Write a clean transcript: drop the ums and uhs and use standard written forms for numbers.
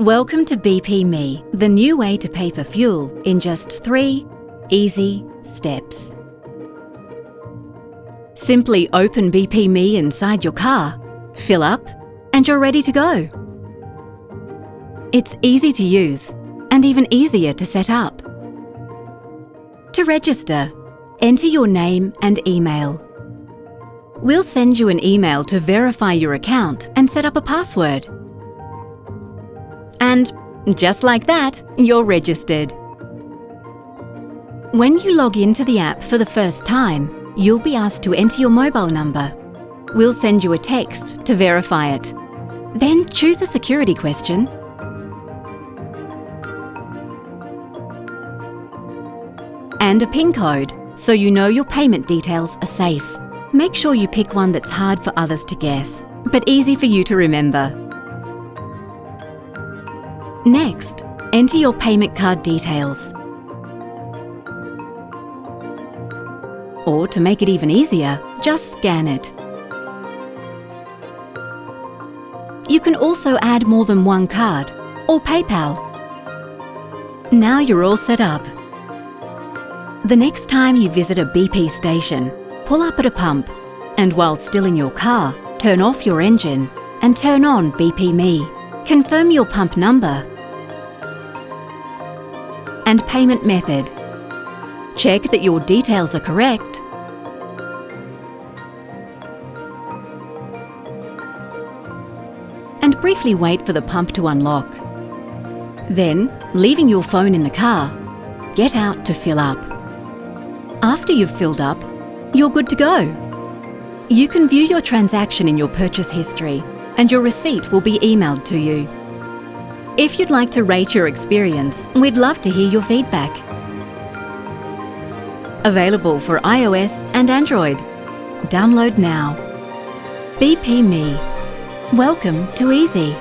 Welcome to BP Me, the new way to pay for fuel in just 3 easy steps. Simply open BP Me inside your car, fill up, and you're ready to go. It's easy to use and even easier to set up. To register, enter your name and email. We'll send you an email to verify your account and set up a password. And just like that, you're registered. When you log into the app for the first time, you'll be asked to enter your mobile number. We'll send you a text to verify it. Then choose a security question and a PIN code, so you know your payment details are safe. Make sure you pick one that's hard for others to guess, but easy for you to remember. Next, enter your payment card details. Or to make it even easier, just scan it. You can also add more than one card or PayPal. Now you're all set up. The next time you visit a BP station, pull up at a pump, and while still in your car, turn off your engine and turn on BP Me. Confirm your pump number and payment method. Check that your details are correct. And briefly wait for the pump to unlock. Then, leaving your phone in the car, get out to fill up. After you've filled up, you're good to go. You can view your transaction in your purchase history, and your receipt will be emailed to you. If you'd like to rate your experience, we'd love to hear your feedback. Available for iOS and Android. Download now. BP Me. Welcome to Easy.